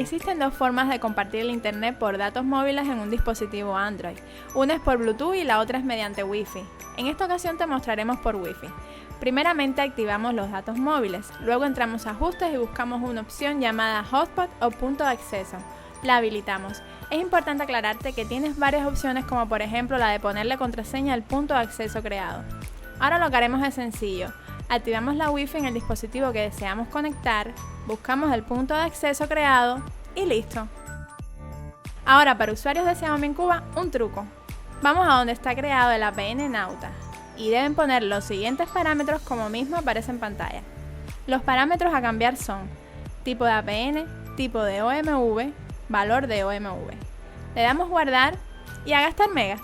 Existen dos formas de compartir el internet por datos móviles en un dispositivo Android. Una es por Bluetooth y la otra es mediante Wi-Fi. En esta ocasión te mostraremos por Wi-Fi. Primeramente activamos los datos móviles, luego entramos a ajustes y buscamos una opción llamada hotspot o punto de acceso. La habilitamos. Es importante aclararte que tienes varias opciones, como por ejemplo la de ponerle contraseña al punto de acceso creado. Ahora lo que haremos es sencillo. Activamos la Wi-Fi en el dispositivo que deseamos conectar, buscamos el punto de acceso creado y listo. Ahora, para usuarios de Xiaomi en Cuba, un truco. Vamos a donde está creado el APN Nauta y deben poner los siguientes parámetros como mismo aparece en pantalla. Los parámetros a cambiar son tipo de APN, tipo de OMV, valor de OMV. Le damos guardar y a gastar megas.